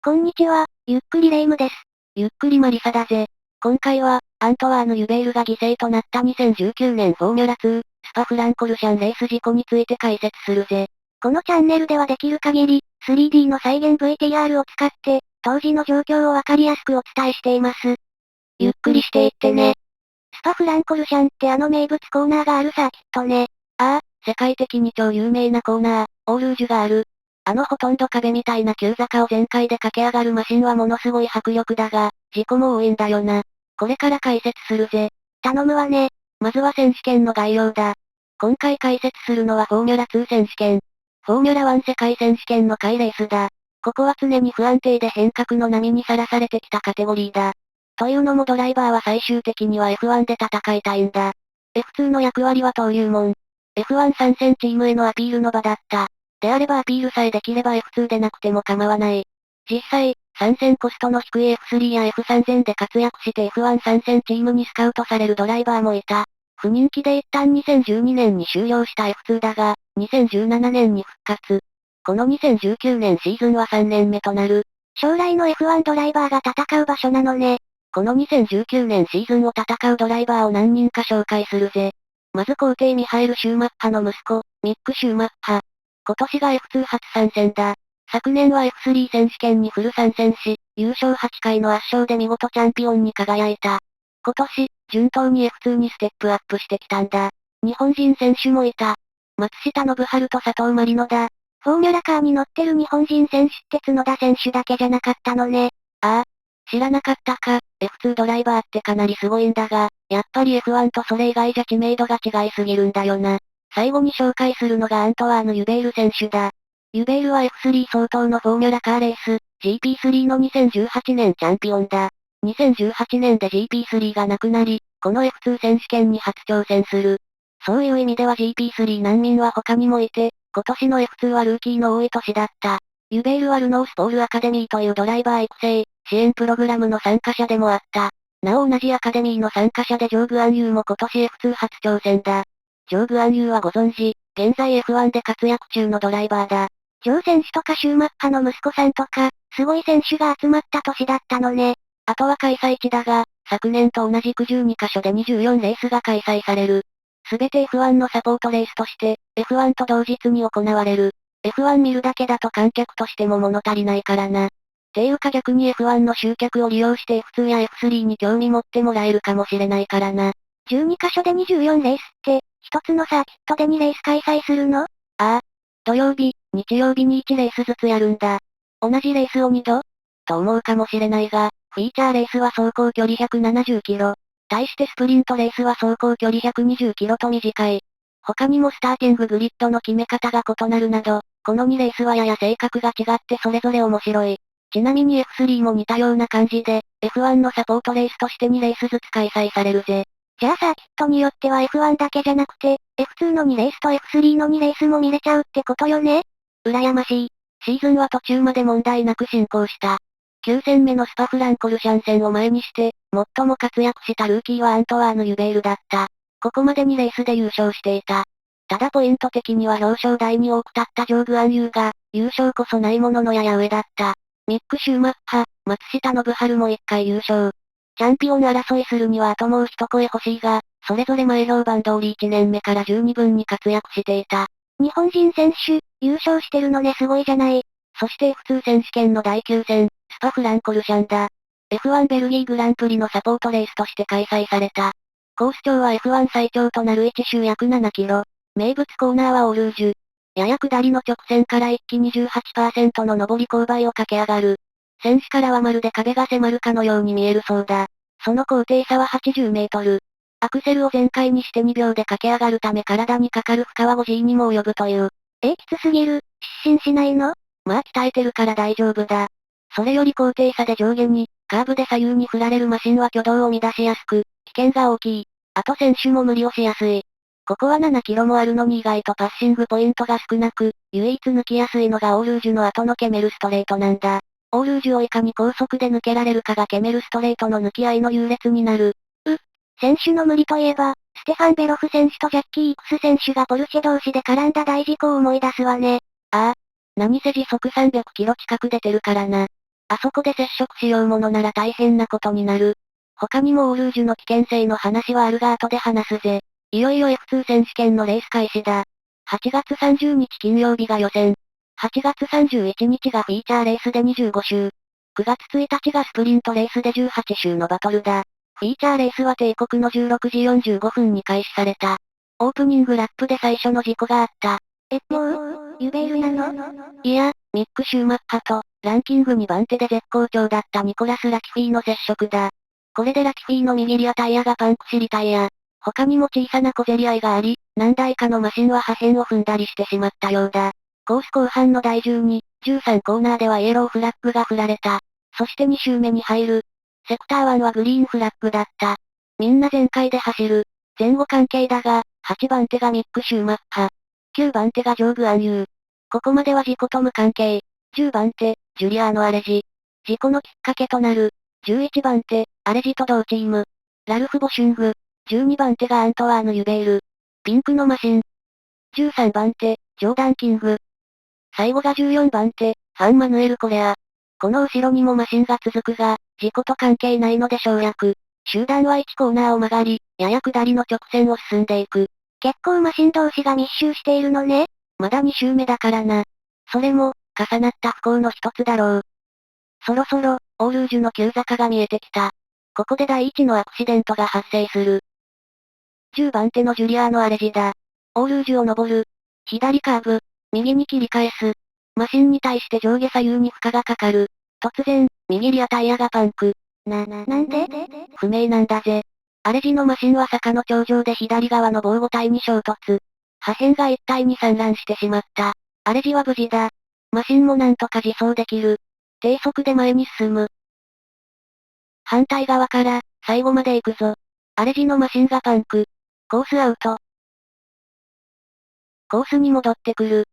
こんにちは、ゆっくりレ夢ムです。ゆっくりマリサだぜ。今回は、アントワーヌ・ユベールが犠牲となった2019年フォーミュラ2、スパフランコルシャンレース事故について解説するぜ。このチャンネルではできる限り、3D の再現 VTR を使って、当時の状況をわかりやすくお伝えしています。ゆっくりしていってね。スパフランコルシャンってあの名物コーナーがあるサーキットね。ああ、世界的に超有名なコーナー、オールージュがある。あのほとんど壁みたいな急坂を全開で駆け上がるマシンはものすごい迫力だが、事故も多いんだよな。これから解説するぜ。頼むわね。まずは選手権の概要だ。今回解説するのはフォーミュラ2選手権。フォーミュラ1世界選手権の下位レースだ。ここは常に不安定で変革の波にさらされてきたカテゴリーだ。というのもドライバーは最終的には F1 で戦いたいんだ。F2 の役割は登竜門。F1 参戦チームへのアピールの場だった。であればアピールさえできれば F2 でなくても構わない。実際、参戦コストの低い F3 や F3000 で活躍して F1 参戦チームにスカウトされるドライバーもいた。不人気で一旦2012年に終了した F2 だが、2017年に復活。この2019年シーズンは3年目となる。将来の F1 ドライバーが戦う場所なのね。この2019年シーズンを戦うドライバーを何人か紹介するぜ。まず皇帝ミハエル・シューマッハの息子、ミック・シューマッハ。今年が F2 初参戦だ。昨年は F3 選手権にフル参戦し、優勝8回の圧勝で見事チャンピオンに輝いた。今年、順当に F2 にステップアップしてきたんだ。日本人選手もいた。松下信春と佐藤真理乃だ。フォーミュラカーに乗ってる日本人選手って角田選手だけじゃなかったのね。ああ。知らなかったか、F2 ドライバーってかなりすごいんだが、やっぱり F1 とそれ以外じゃ知名度が違いすぎるんだよな。最後に紹介するのがアントワーヌ・ユベール選手だ。ユベールは F3 相当のフォーミュラカーレース、GP3 の2018年チャンピオンだ。2018年で GP3 がなくなり、この F2 選手権に初挑戦する。そういう意味では GP3 難民は他にもいて、今年の F2 はルーキーの多い年だった。ユベールはルノースポールアカデミーというドライバー育成、支援プログラムの参加者でもあった。なお同じアカデミーの参加者でジョーグ・アンユーも今年 F2 初挑戦だ。ジョーグ・アンユーはご存知、現在 F1 で活躍中のドライバーだ。ジョー選手とかシューマッハの息子さんとか、すごい選手が集まった年だったのね。あとは開催地だが、昨年と同じく12カ所で24レースが開催される。すべて F1 のサポートレースとして、F1 と同日に行われる。F1 見るだけだと観客としても物足りないからな。ていうか逆に F1 の集客を利用して F2 や F3 に興味持ってもらえるかもしれないからな。12カ所で24レースって、一つのサーキットで2レース開催するの？ああ。土曜日、日曜日に1レースずつやるんだ。同じレースを2度と思うかもしれないが、フィーチャーレースは走行距離170キロ。対してスプリントレースは走行距離120キロと短い。他にもスターティンググリッドの決め方が異なるなど、この2レースはやや性格が違ってそれぞれ面白い。ちなみに F3 も似たような感じで、F1 のサポートレースとして2レースずつ開催されるぜ。じゃあサーキットによっては F1 だけじゃなくて、F2 の2レースと F3 の2レースも見れちゃうってことよね？羨ましい。シーズンは途中まで問題なく進行した。9戦目のスパフランコルシャン戦を前にして、最も活躍したルーキーはアントワーヌ・ユベールだった。ここまで2レースで優勝していた。ただポイント的には表彰台に多く立ったジョーグ・アンユーが、優勝こそないもののやや上だった。ミック・シューマッハ、松下信春も1回優勝。チャンピオン争いするにはあともう一声欲しいが、それぞれ前評判通り1年目から十二分に活躍していた。日本人選手、優勝してるのねすごいじゃない。そして F2 選手権の第9戦、スパフランコルシャンだ。F1 ベルギーグランプリのサポートレースとして開催された。コース長は F1 最長となる1周約7キロ。名物コーナーはオールージュ。やや下りの直線から一気に18%の上り勾配を駆け上がる。選手からはまるで壁が迫るかのように見えるそうだ。その高低差は80メートル。アクセルを全開にして2秒で駆け上がるため体にかかる負荷は 5G にも及ぶという。きつすぎる。失神しないの？まあ鍛えてるから大丈夫だ。それより高低差で上下に、カーブで左右に振られるマシンは挙動を乱しやすく、危険が大きい。あと選手も無理をしやすい。ここは7キロもあるのに意外とパッシングポイントが少なく、唯一抜きやすいのがオールージュの後のケメルストレートなんだ。オールージュをいかに高速で抜けられるかがケメルストレートの抜き合いの優劣になる。選手の無理といえば、ステファン・ベロフ選手とジャッキー・イクス選手がポルシェ同士で絡んだ大事故を思い出すわね。ああ。何せ時速300キロ近く出てるからな。あそこで接触しようものなら大変なことになる。他にもオールージュの危険性の話はあるが後で話すぜ。いよいよ F2 選手権のレース開始だ。8月30日金曜日が予選。8月31日がフィーチャーレースで25周。9月1日がスプリントレースで18周のバトルだ。フィーチャーレースは定刻の16時45分に開始された。オープニングラップで最初の事故があった。もうユベールなの？いや、ミック・シューマッハと、ランキング2番手で絶好調だったニコラス・ラキフィーの接触だ。これでラキフィーの右リアタイヤがパンクしリタイヤ。他にも小さな小競り合いがあり、何台かのマシンは破片を踏んだりしてしまったようだ。コース後半の第12、13コーナーではイエローフラッグが振られた。そして2周目に入る。セクター1はグリーンフラッグだった。みんな全開で走る。前後関係だが、8番手がミック・シューマッハ。9番手がジョーグ・アンユー。ここまでは事故と無関係。10番手、ジュリアーノ・アレジ。事故のきっかけとなる。11番手、アレジと同チーム。ラルフ・ボシュング。12番手がアントワーヌ・ユベール。ピンクのマシン。13番手、ジョーダン・キング。最後が14番手、ファン・マヌエル・コレア。この後ろにもマシンが続くが、事故と関係ないので省略。集団は1コーナーを曲がり、やや下りの直線を進んでいく。結構マシン同士が密集しているのね。まだ2周目だからな。それも、重なった不幸の一つだろう。そろそろ、オールージュの急坂が見えてきた。ここで第一のアクシデントが発生する。10番手のジュリアーノ・アレジだ。オールージュを登る。左カーブ。右に切り返す。マシンに対して上下左右に負荷がかかる。突然、右リアタイヤがパンク。なんで？不明なんだぜ。アレジのマシンは坂の頂上で左側の防護体に衝突。破片が一体に散乱してしまった。アレジは無事だ。マシンもなんとか自走できる。低速で前に進む。反対側から、最後まで行くぞ。アレジのマシンがパンク。コースアウト。コースに戻ってくる。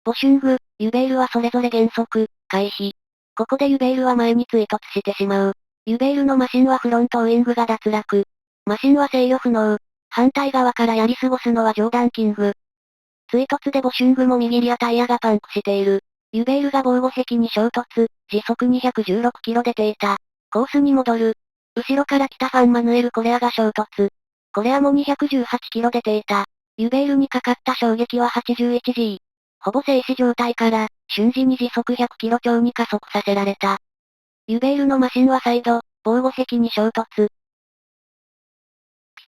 ボシュング、ユベールはそれぞれ減速、回避。ここでユベールは前に追突してしまう。ユベールのマシンはフロントウイングが脱落。マシンは制御不能。反対側からやり過ごすのはジョーダン・キング。追突でボシュングも右リアタイヤがパンクしている。ユベールが防護壁に衝突、時速216キロ出ていた。コースに戻る。後ろから来たファン・マヌエル・コレアが衝突。コレアも218キロ出ていた。ユベールにかかった衝撃は 81G。ほぼ静止状態から、瞬時に時速100キロ超に加速させられた。ユベールのマシンは再度、防護壁に衝突。ピッ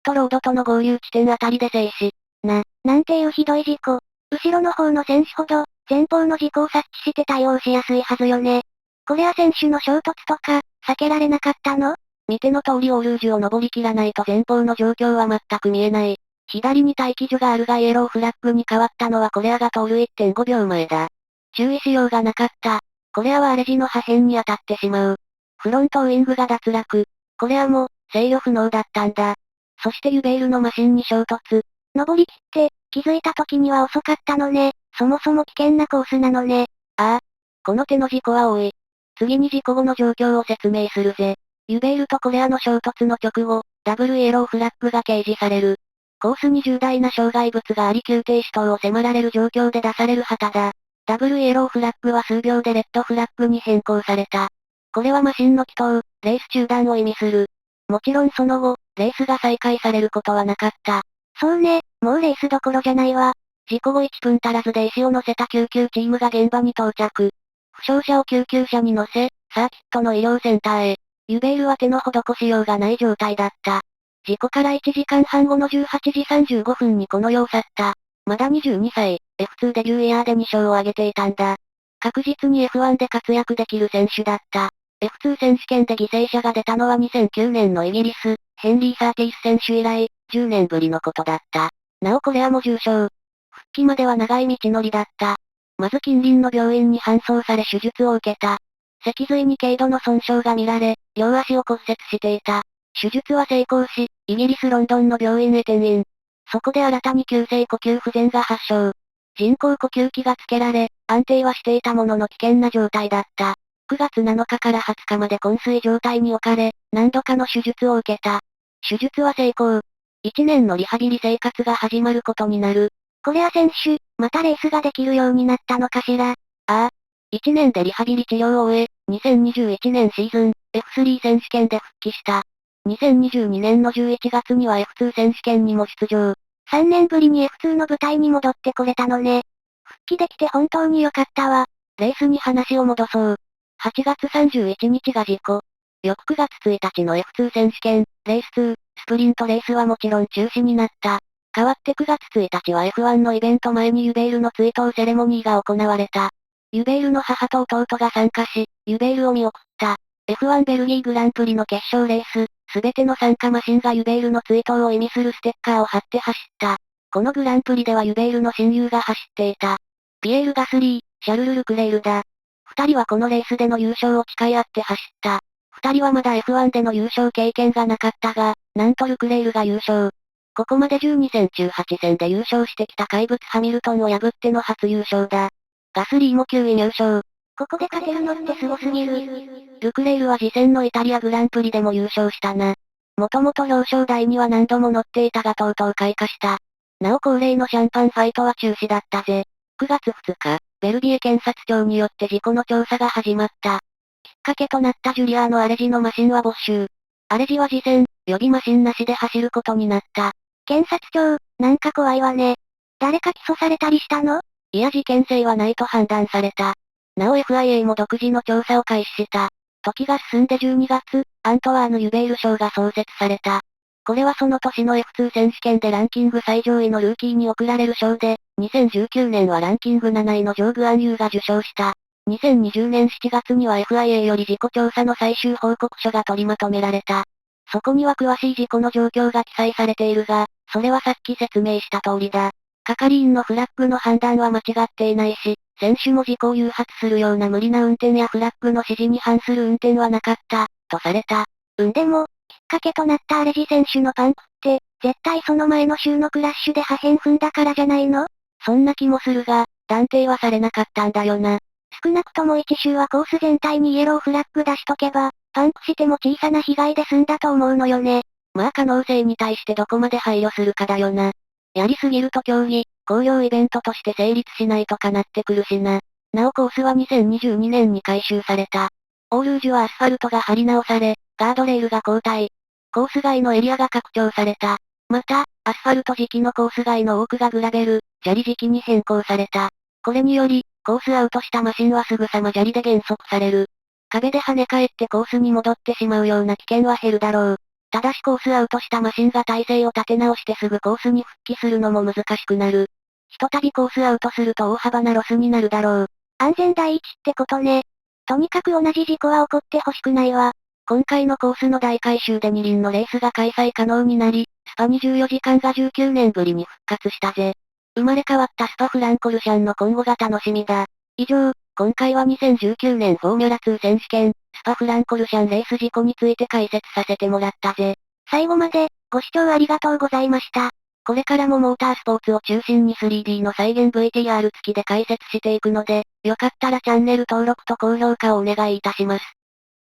トロードとの合流地点あたりで静止。なんていうひどい事故。後ろの方の選手ほど、前方の事故を察知して対応しやすいはずよね。コレア選手の衝突とか、避けられなかったの？見ての通りオールージュを登りきらないと前方の状況は全く見えない。左に待機所があるがイエローフラッグに変わったのはコレアが通る 1.5 秒前だ。注意しようがなかった。コレアはアレジの破片に当たってしまう。フロントウイングが脱落。コレアも、制御不能だったんだ。そしてユベールのマシンに衝突。登りきって、気づいた時には遅かったのね。そもそも危険なコースなのね。ああ。この手の事故は多い。次に事故後の状況を説明するぜ。ユベールとコレアの衝突の直後、ダブルイエローフラッグが掲示される。コースに重大な障害物があり急停止等を迫られる状況で出される旗だ。ダブルイエローフラッグは数秒でレッドフラッグに変更された。これはマシンの起動、レース中断を意味する。もちろんその後、レースが再開されることはなかった。そうね、もうレースどころじゃないわ。事故後1分足らずで医師を乗せた救急チームが現場に到着。負傷者を救急車に乗せ、サーキットの医療センターへ。ユベールは手の施しようがない状態だった。事故から1時間半後の18時35分にこの世を去った。まだ22歳、F2 デビューイヤーで2勝を挙げていたんだ。確実に F1 で活躍できる選手だった。F2 選手権で犠牲者が出たのは2009年のイギリス、ヘンリー・サーティス選手以来、10年ぶりのことだった。なおコレアも重傷。復帰までは長い道のりだった。まず近隣の病院に搬送され手術を受けた。脊髄に軽度の損傷が見られ、両足を骨折していた。手術は成功し、イギリス・ロンドンの病院へ転院。そこで新たに急性呼吸不全が発症。人工呼吸器がつけられ、安定はしていたものの危険な状態だった。9月7日から20日まで昏睡状態に置かれ、何度かの手術を受けた。手術は成功。1年のリハビリ生活が始まることになる。コレア選手、またレースができるようになったのかしら。ああ。1年でリハビリ治療を終え、2021年シーズン、F3 選手権で復帰した。2022年の11月には F2 選手権にも出場。3年ぶりに F2 の舞台に戻ってこれたのね。復帰できて本当に良かったわ。レースに話を戻そう。8月31日が事故。翌9月1日の F2 選手権、レース2、スプリントレースはもちろん中止になった。代わって9月1日は F1 のイベント前にユベールの追悼セレモニーが行われた。ユベールの母と弟が参加し、ユベールを見送った。F1 ベルギーグランプリの決勝レース、すべての参加マシンがユベールの追悼を意味するステッカーを貼って走った。このグランプリではユベールの親友が走っていた。ピエール・ガスリー、シャルル・ルクレールだ。二人はこのレースでの優勝を誓い合って走った。二人はまだ F1 での優勝経験がなかったが、なんとルクレールが優勝。ここまで12戦中8戦で優勝してきた怪物ハミルトンを破っての初優勝だ。ガスリーも9位入賞。ここで勝てるのってすごすぎる。ルクレールは次戦のイタリアグランプリでも優勝したな。もともと表彰台には何度も乗っていたがとうとう開花した。なお恒例のシャンパンファイトは中止だったぜ。9月2日、ベルギー検察庁によって事故の調査が始まった。きっかけとなったジュリアーノ・アレジのマシンは没収。アレジは次戦、予備マシンなしで走ることになった。検察庁、なんか怖いわね。誰か起訴されたりしたの？いや事件性はないと判断された。なお FIA も独自の調査を開始した。時が進んで12月、アントワーヌ・ユベール賞が創設された。これはその年の F2 選手権でランキング最上位のルーキーに贈られる賞で、2019年はランキング7位のジョーグ・アンユーが受賞した。2020年7月には FIA より事故調査の最終報告書が取りまとめられた。そこには詳しい事故の状況が記載されているが、それはさっき説明した通りだ。係員のフラッグの判断は間違っていないし、選手も事故を誘発するような無理な運転やフラッグの指示に反する運転はなかった、とされた。でも、きっかけとなったアレジ選手のパンクって、絶対その前の週のクラッシュで破片踏んだからじゃないの？そんな気もするが、断定はされなかったんだよな。少なくとも1周はコース全体にイエローフラッグ出しとけば、パンクしても小さな被害で済んだと思うのよね。まあ可能性に対してどこまで配慮するかだよな。やりすぎると競技、工業イベントとして成立しないとかなってくるしな。なおコースは2022年に改修された。オールージュはアスファルトが張り直され、ガードレールが交代。コース外のエリアが拡張された。また、アスファルト時期のコース外の多くがグラベル、砂利時期に変更された。これにより、コースアウトしたマシンはすぐさま砂利で減速される。壁で跳ね返ってコースに戻ってしまうような危険は減るだろう。ただしコースアウトしたマシンが体勢を立て直してすぐコースに復帰するのも難しくなる。ひとたびコースアウトすると大幅なロスになるだろう。安全第一ってことね。とにかく同じ事故は起こってほしくないわ。今回のコースの大改修で二輪のレースが開催可能になり、スパ24時間が19年ぶりに復活したぜ。生まれ変わったスパフランコルシャンの今後が楽しみだ。以上、今回は2019年フォーミュラ2選手権、スパフランコルシャンレース事故について解説させてもらったぜ。最後まで、ご視聴ありがとうございました。これからもモータースポーツを中心に 3D の再現 VTR 付きで解説していくので、よかったらチャンネル登録と高評価をお願いいたします。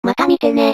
また見てね。